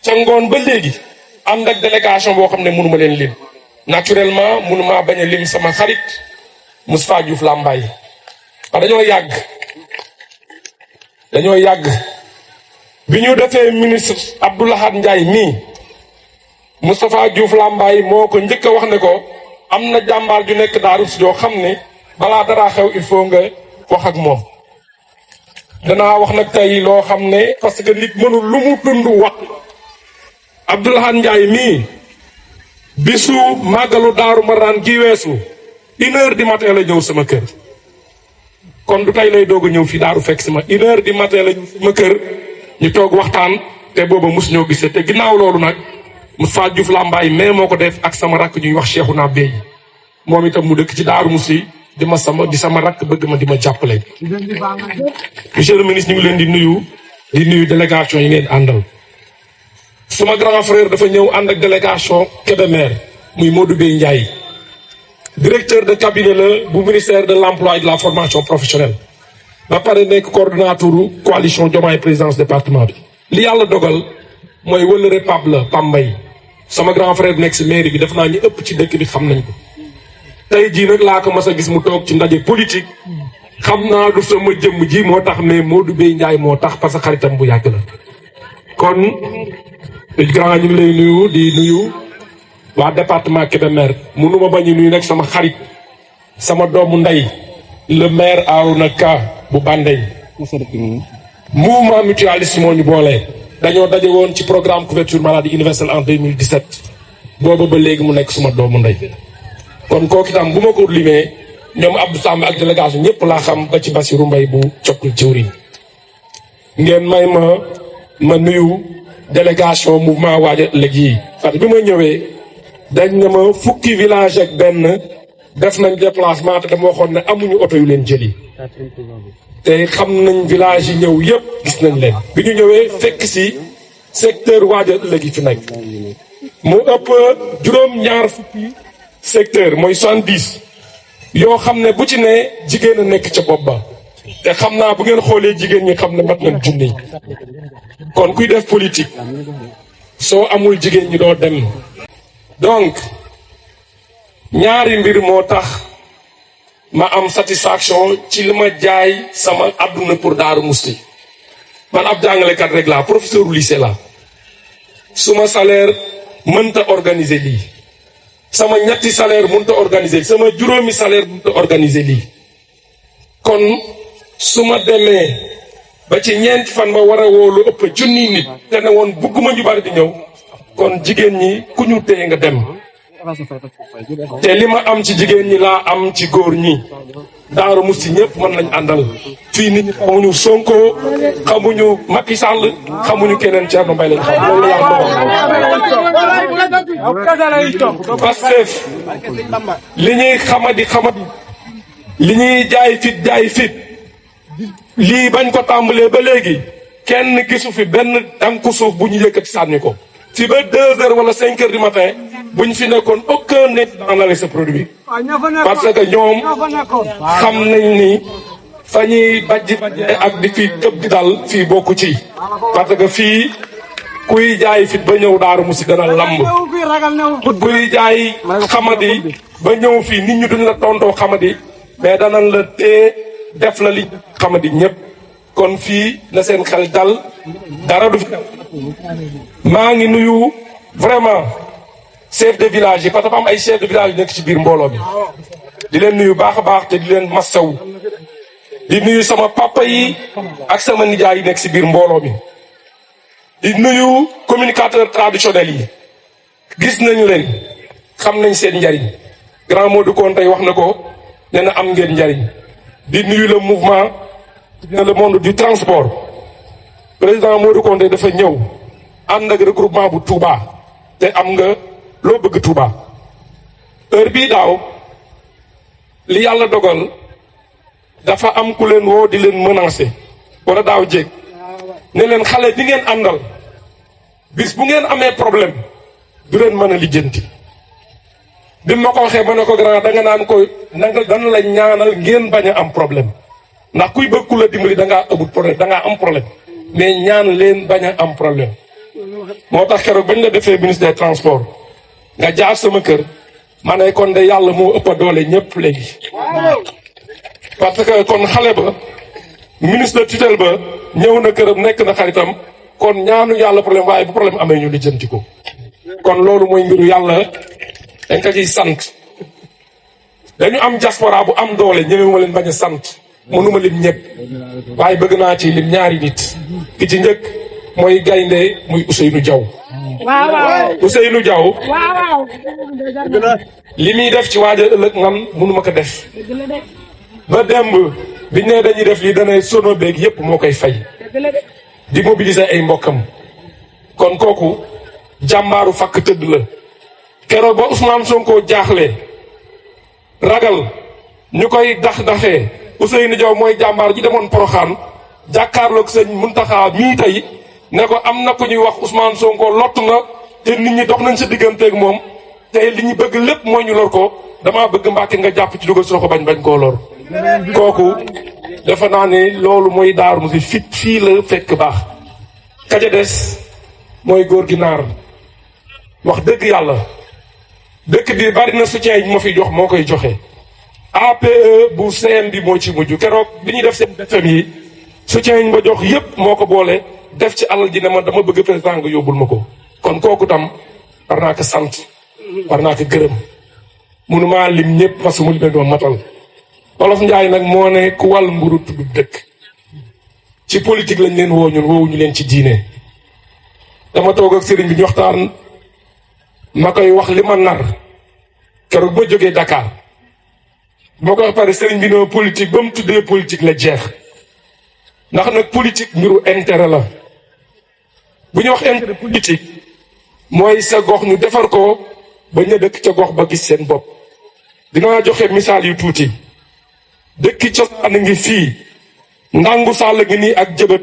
ca ngoon ba léegi ànd ak délégation boo xam ne mënuma leen lim naturellement mënuma bañ a lim sama xarit Moustapha Diouf Lambaye dañoo yàgg bi ñu defee ministre Abdou Lahad Ndiaye mii Moustapha Diouf Lambaye moo ko njëkk a wax ne ko am na jàmbaar ju nekk Daaru si joo xam ne balaa dara xew il faut nga wax ak moom. danaa wax nag tey loo xam ne parce que nit mënul lu mu dund wax Abdou Lahad Ndiaye mii bisu màggalu Daaru Marnaan gi weesu 1h du matin la ñëw sama kër. kon du tey lay doog a ñëw fii Daaru fekk si ma 1h du matin la ñëw sama kër ñu toog waxtaan te booba mos ñoo gisee te ginnaaw loolu nag Moustapha Diouf Lambaye mais moo ko def ak sama rakk ñuy wax Cheikhouna Bey moom itam mu dëkk ci Daaru Musi di sama rakk bëgg ma di ma jàppale. monsieur le ministre ñu ngi leen di nuyu délégation yi ngeen àndal. suma grand frère dafa ñëw ànd ak délégation Kébémer muy Modou Bey Ndiaye directeur de cabinet la bu ministère de l'emploi et de la formation professionnelle ba pare nekk coordonnateur coalition Diomaye présidence département bi. li yàlla dogal mooy wëllëre Pape la Pambay sama grand frère nekk si mairie bi def naa ñu ëpp ci dëkk bi xam nañ ko. tey jii nag laa ko mas a gis mu toog ci ndaje politique xam naa du sama jëmm ji moo tax mais Modou Bey Ndiaye moo tax parce que xaritam bu yàgg la. kon grand ñu ngi lay nuyu di nuyu waa département Kébémer mënuma bañ a nuyu nag sama xarit sama doomu ndey le maire Arouna Ka bu Bandey. mouvement mutualiste moo ñu boole. dañoo daje woon ci programme couverture maladie universelle en 2017 booba ba léegi mu nekk suma doomu ndey. kon kooku itam bu ma ko limee ñoom Abdou Samb ak délégation ñëpp laa xam ba ci Bassirou Mbaye bu cokkul jëwriñ ngeen may ma nuyu délégation mouvement Waajal Ëllëg yi parce que bi ma ñëwee dañ ne ma fukki village ak benn def nañ déplacement te dama waxoon ne amuñu oto yu leen jëli te xam nañ village yi ñëw yëpp gis nañ leen bi ñu ñëwee fekk si secteur Waajal Ëllëg yi fi nekk mu ëpp juróom-ñaar fukki secteur mooy 70 yoo xam ne bu ci ne jigéen a nekk ca bopp ba te xam naa bu ngeen xoolee jigéen ñi xam ne mat nañ junni kon kuy def politique soo amul jigéen ñi doo dem. donc ñaari mbir moo tax ma am satisfaction ci li ma jaay sama àdduna pour Daaru Musti man ab jàngalekat rek laa professeur u lycée laa suma salaire mënta organiser lii. sama ñetti salaire mënut a organiser sama juróomi salaire mënut a organiser lii kon su ma demee ba ci ñeenti fan ma war a woo lu ëpp junni nit te ne woon bugguma ñu bari di ñëw kon jigéen ñi ku ñu téye nga dem te li ma am ci jigéen ñi laa am ci góor ñi Daaru Musti ñëpp mën nañ àndal fii nit ñi xamuñu Sonko xamuñu Macky Sall xamuñu keneen Thierno Mbaye lañ xam loolu la yàlla Pastef li ñuy xamadi li ñuy jaay fit lii bañ ko tàmbalee ba léegi kenn gisu fi benn tànku suuf bu ñu yëkkati sànni ko fi ba 2h wala 5h du matin buñ fi nekkoon aucun n'est dans ce produit parce que ñoom xam nañ ni fa ñuy bajji ak di fii tëb di dal fii bokku ci parce que fii kuy jaay fit ba ñëw Daaru Musti dana lamb kuy jaay xamadi ba ñëw fii nit ñi duñ la tontoo xamadi mais danañ la tee def la li xamadi ñëpp kon fii na seen xel dal dara du fi maa ngi nuyu vraiment chef de village yi parce que dafa am ay chef de village yu nekk ci biir mbooloo bi di leen nuyu baax a baax te di leen massaw di nuyu sama papa yi ak sama nijaay yi nekk ci biir mbooloo mi di nuyu communicateur traditionnel yi gis nañu leen xam nañ seen njariñ grand Modou Konte wax na ko nee na am ngeen njariñ di nuyu le mouvement le monde du transport président Modou Konte dafa ñëw ànd ak regroupement bu Touba te am nga loo bëgg Touba heure bii daaw li yàlla dogal dafa am ku leen woo di leen menacer wala daaw jéeg ne leen xale bi ngeen àndal bis bu ngeen amee problème du leen mën a lijjanti bi ma ko waxee ma ne ko grand danga naan ko dana la ñaanal ngeen bañ a am problème ndax kuy bëgg ku la dimbali dangaa amul problème dangaa am problème mais ñaan leen bañ a am problème moo tax keroog bañ la defee ministre des transports nga jaar sama kër ma ne kon de yàlla moo ëpp a doole ñëpp léegi parce que kon xale ba ministre de tutelle ba ñëw na këram nekk na xaritam kon ñaanu yàlla problème waaye bu problème amee ñu lijjanti ko kon loolu mooy mbiru yàlla dañ ko ciy sant dañu am diaspora bu am doole ñëwee leen bañ a sant mënuma lim ñëpp waaye bëgg naa ci lim ñaari nit ki ci njëkk mooy gaynde muy Ousseynou Diaw. waaw Ousseynou Diaw. waaw li muy def ci waaja ëllëg man mënuma ko def ba démb biñ ne dañuy def lii danay sono beeg yépp moo koy fay di mobiliser ay mbokkam kon kooku jàmbaaru fakk tëdd la keroog ba Ousmane Sonko jaaxle ragal ñu koy dax-daxee Ousseynou Diaw mooy jàmbaar ji demoon Poroxaan jàkkaarloog sëñ Muntaxa mii tey ne ko am na ku ñuy wax Ousmane Sonko lott na te nit ñi dox nañ sa digganteeg moom te li ñu bëgg lépp mooy ñu lor ko damaa bëgg Mbàkke nga jàpp ci dugal si loxo bañ koo lor kooku defe naa ne loolu mooy Daaru Muxti fit fii la fekk baax kaja des mooy góor gi naar wax dëgg yàlla dëkk bi bari na soutien yi ma fi jox moo koy joxe APE bu CM bi moo ci mujj keroog bi ñuy def seen BFM yi soutien yi ma jox yépp moo ko boole def ci alal ji ne ma dama bëgg président nga yóbbul ma ko kon kooku tam war naa ko sant war naa ko gërëm mënumaa lim ñëpp parce que mu limee doon matal Wolof Njaay nag moo ne ku wal mburu tudd dëkk ci politique lañ leen woo ñun woowuñu leen ci diine dama toog ak sëriñ bi ñu waxtaan ma koy wax li ma nar keroog ba jógee Dakar boo ko wax pare sëriñ bi ne politique ba mu tuddee politique la jeex ndax nag politique mbiru intérêt la bu ñu wax intérêt politique mooy sa gox ñu defar ko ba ñu dëkk ca gox ba gis seen bopp dinaa joxe misaal yu tuuti dëkki cosaan ngi fii Ndangu Sall ngi nii ak Jëbët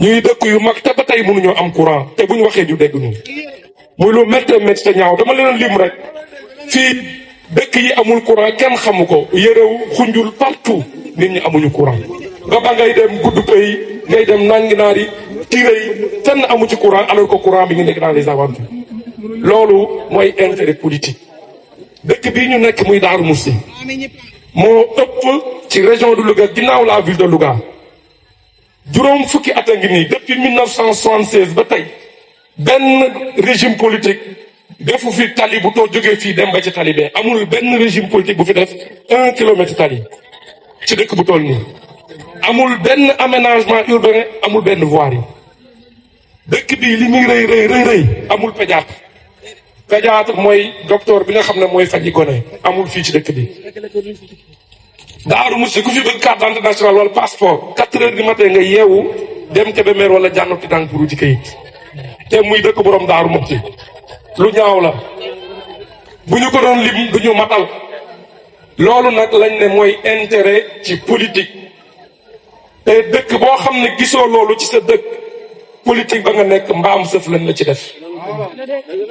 ñuy dëkk yu mag te ba tey mënuñoo am courant te bu ñu waxee ñu dégg ñu muy lu méttee métti te ñaaw dama leen lim rek fii dëkk yi amul courant kenn xamu ko yërew xunjul partout nit ñi amuñu courant nga ba ngay dem gudd pay ngay dem nanginaar yi tiré yi fenn amu ci courant alors que courant bi ngi nekk dans les avantages loolu mooy intérêt politique dëkk bii ñu nekk muy Daaru Muxti moo ëpp ci région de Louga ginnaaw la ville de Louga juróom fukki at a ngi nii depuis 1976 ba tey benn régime politique defu fi tali bu too jógee fii dem ba ci tali bee amul benn régime politique bu fi def 1 kilomètre tali ci dëkk bu toll nii amul benn aménagement urbain amul benn voirie dëkk bi li muy rëy amul pédiatre mooy docteur bi nga xam ne mooy faji gone amul fii ci dëkk bi Daaru Muxti ku fi bëgg carte d'identité nationale wala passeport 4 heures du matin nga yeewu dem Kébémer wala jànnoti dang pour ci kayit te muy dëkk borom Daaru Muxti lu ñaaw la bu ñu ko doon lim du ñu matal loolu nag lañ ne mooy intérêt ci politique te dëkk boo xam ne gisoo loolu ci sa dëkk politique ba nga nekk mbaam sëf lañ la ci def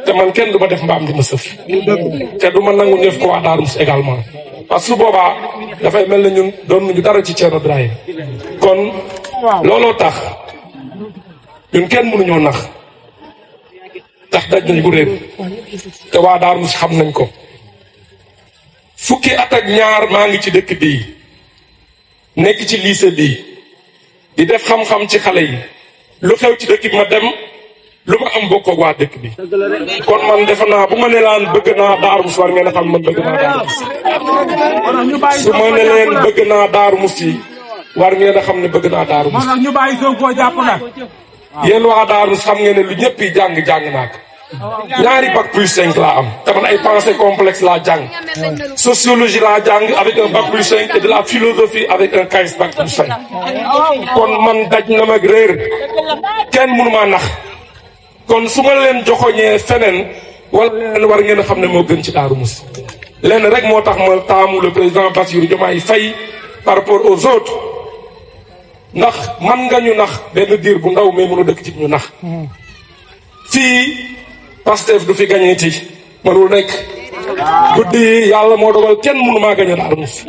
te man kenn du ma def mbaam di ma sëf te du ma nangu def ko waa Daaru Muxti également parce que su boobaa dafay mel na ñun doon ñu dara ci Thierno Birahim kon looloo tax ñun kenn mënuñoo nax tax daj nañ bu réer te waa Daaru Muxti xam nañ ko fukki at ak ñaar maa ngi ci dëkk bii nekk ci lycée bii di def xam-xam ci xale yi lu xew ci dëkk bi ma dem lu ma am bokk ak waa dëkk bi kon man defe naa bu ma ne laan bëgg naa Daaru Muxti war ngeen a xam man bëgg naa Daaru Muxti su ma ne leen bëgg naa Daaru Muxti war ngeen a xam ne bëgg naa Daaru Muxti ñu bàyyi Sonko jàpp nag yéen waa Daaru Muxti xam ngeen ne lu ñëpp yi jàng naa ko ñaari bac plus 5 laa am te man ay pensée complexe laa jàng sociologie laa jàng avec un bac plus 5 et de la philosophie avec un 15 bac plus 5 kon man daj na mag réer kenn mënu maa nax kon su ma leen joxoñee feneen wala leen war ngeen a xam ne moo gën ci Daaru Muxti lenn rek moo tax ma taamu le président Bassirou Diomaye Faye par rapport aux autres ndax man nga ñu nax benn diir bu ndaw mais mënu dëkk ci ñu nax fii Pastef du fi gañeeti mënul nekk guddi yàlla moo dogal kenn mënu maa gañe Daaru Muxti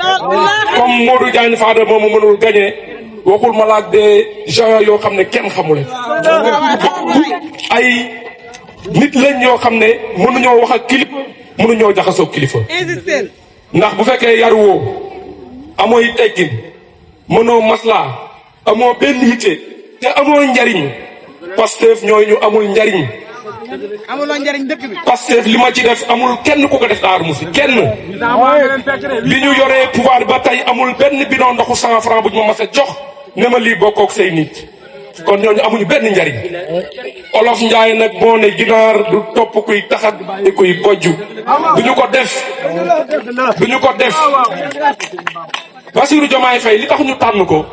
comme Modou Diagne Fada moomu mënul gañe waxul ma laak des gens yoo xam ne kenn xamule ay nit lañ ñoo xam ne mënuñoo wax ak kilifa mënuñoo jaxasoo kilifa ndax bu fekkee yar woo amooy teggin mënoo maslaa amoo benn yitte te amoo njariñ Pastef ñooy ñu amul njariñ. amuloo njariñ dëkk bi. Pastef li ma ci def amul kenn ku ko def Darou Mousty kenn. bi ñu yoree pouvoir ba tey amul benn bidon ndoxu 100 francs bu ñu ma mas a jox ne ma lii bokkook say nit kon ñooñu amuñu benn njariñ. Olof Njaay nag moo ne ginaar du topp kuy taxat di kuy bojju duñu ko def duñu ko def. Bassirou Diomaye Faye li tax ñu tànn ko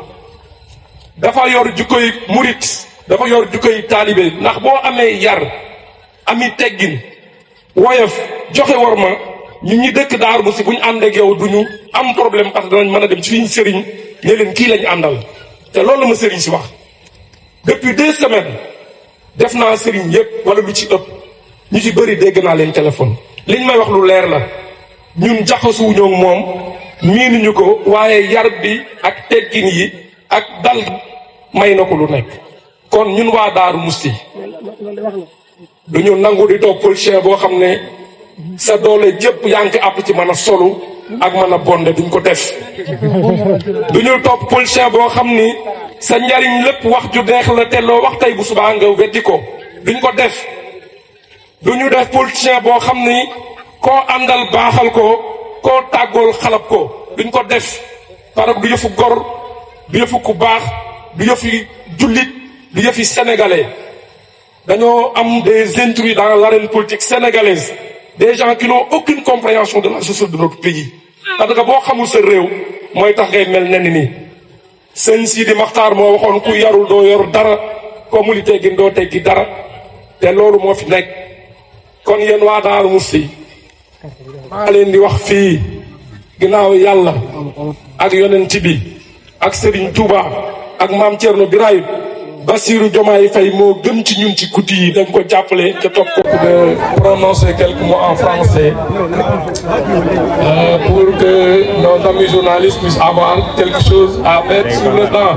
dafa yor jukkoy murit dafa yor jukkoy taalibe ndax boo amee yar ami teggin woyof joxe war ma ñun ñi dëkk Darou Mousty bu ñu ànd ak yow duñu am problème parce que danañ mën a dem ci suñu sëriñ ne leen kii lañu àndal te loolu la ma sëriñ si wax. depuis 2 semaines def naa sëriñ yëpp wala lu ci ëpp ñu ci bëri dégg naa leen téléphone liñ may wax lu leer la ñun jaxasuwuñoo ak moom miinuñu ko waaye yar bi ak teggin yi ak dal may na ko lu nekk. kon ñun waa Darou Mousty duñu nangu di toog politicien boo xam ne sa doole jëpp yaa ngi àpp ci mën a solu ak mën a bonde duñ ko def. duñu topp politicien boo xam ni sa njariñ lépp wax ju neex la te loo wax tey bu subaa nga weddi ko duñ ko def. duñu def politicien boo xam ni koo àndal baaxal ko koo tàggool xalab ko duñ ko def parce que du yëfu gor du yëfu ku baax du yëfi jullit du yëfi sénégalais. dañoo am des intrus dans l'arène politique sénégalaise des gens qui n'ont aucune compréhension de la société de notre pays. parce que boo xamul sa réew mooy tax ngay mel nen ni sëñ Sidi Maxtaar moo waxoon ku yarul doo yor dara ko mu li teggin doo teggi dara te loolu moo fi nekk. kon yéen waa Darou Mousty maa leen di wax fii ginnaaw yàlla ak yonent bi ak Serigne Touba ak Maam Thierno Birahim Bassirou Diomaye Faye moo gën ci ñun ci guddi yi dañ ko jàppale ca topp ko. de prononcer quelques mots en français pour que nos amis journalistes puissent avoir quelque chose à mettre sur le dent.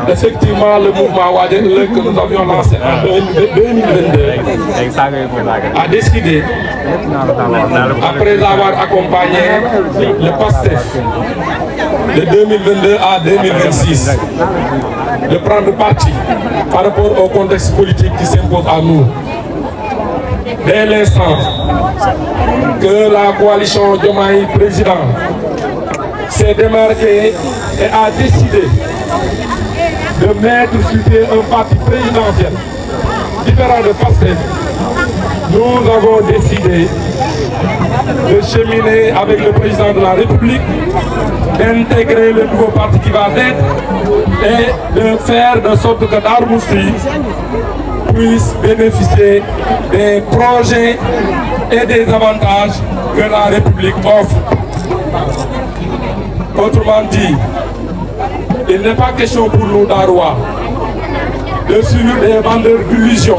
Effectivement, le mouvement Wadjen que nous avions lancé en 2022 a décidé, après avoir accompagné le Pastef de 2022 à 2026, de prendre parti par rapport au contexte politique qui s'impose à nous. Dès l'instant que la coalition Diomaye Président s'est démarquée et a décidé de mettre sur pied un parti présidentiel différent de Pastef, nous avons décidé de cheminer avec le président de la République, d'intégrer le nouveau parti qui va naître et de faire de sorte que Darou Mousty puisse bénéficier des projets et des avantages que la République offre. Autrement dit, il n'est pas question pour nous Darois de suivre des vendeurs d'illusions,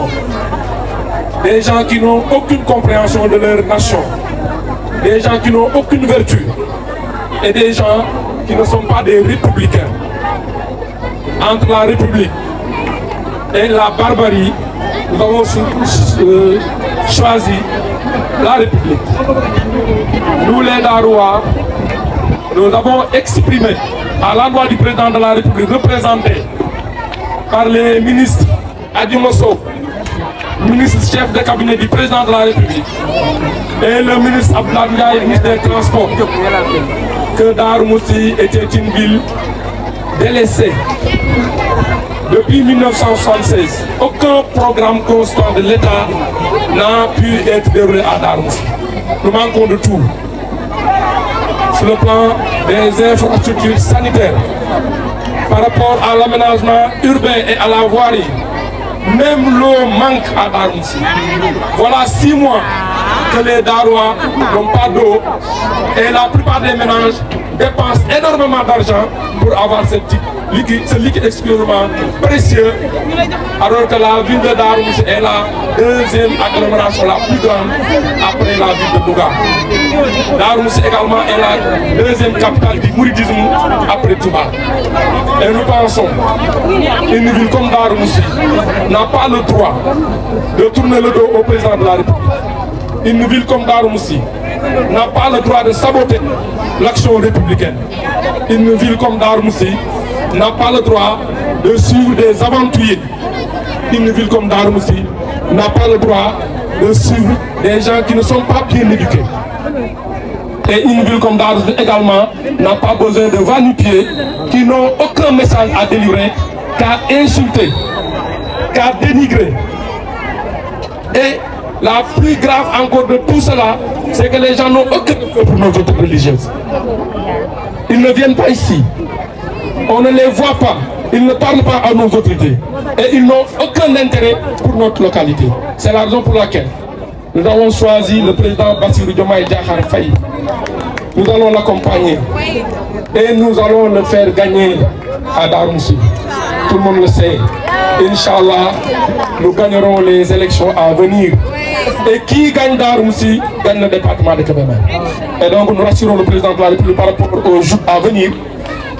des gens qui n'ont aucune compréhension de leur nation, des gens qui n'ont aucune vertu et des gens qui ne sont pas des républicains. Entre la République et la barbarie, nous avons choisi la République. Nous les Darois, nous avons exprimé à l'endroit du président de la République, représenté par les ministres Adjumoso, ministre chef de cabinet du président de la République, et le ministre Abdoulaye Ndiaye, ministre des Transports, que Darou Mousty était une ville délaissée. Depuis 1976, aucun programme constant de l'État n'a pu être déroulé à Darou Mousty. Nous manquons de tout. Sur le plan des infrastructures sanitaires, par rapport à l'aménagement urbain et à la voirie, même l'eau manque à Darou Mousty. Voilà 6 mois que les Darois n'ont pas d'eau et la plupart des ménages dépensent énormément d'argent pour avoir ce liquide exclusivement précieux, alors que la ville de Darou Moussi est la deuxième agglomération la plus grande après la ville de Louga. Darou Moussi également est la deuxième capitale du mouridisme après Touba. Et nous pensons qu'une ville comme Darou Moussi n'a pas le droit de tourner le dos au président de la République. Une ville comme Darou Moussi n'a pas le droit de saboter l'action républicaine. Une ville comme Darou Moussi n'a pas le droit de suivre des aventuriers. Une ville comme Darou Moussi n'a pas le droit de suivre des gens qui ne sont pas bien éduqués. Et une ville comme Darou Moussi également n'a pas besoin de va-nu-pieds qui n'ont aucun message à délivrer qu'à insulter, qu'à dénigrer. Et la plus grave encore de tout cela, c'est que les gens n'ont aucun respect pour nos autorités religieuses. Ils ne viennent pas ici. On ne les voit pas. Ils ne parlent pas à nos autorités. Et ils n'ont aucun intérêt pour notre localité. C'est la raison pour laquelle nous avons choisi le président Bassirou Diomaye Diakhar Faye. Nous allons l'accompagner. Et nous allons le faire gagner à Darou Moussi. Tout le monde le sait. Inch'Allah, nous gagnerons les élections à venir. Et qui gagne Darou Moussi gagne le département de Kébémer. Et donc nous rassurons le président de la République par rapport aux jours à venir.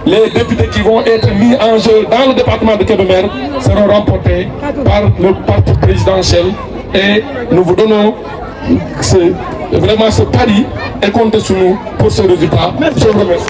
Les députés qui vont être mis en jeu dans le département de Kébémer seront remportés par le parti présidentiel. Et nous vous donnons vraiment ce pari et comptez sur nous pour ce résultat. Je vous remercie.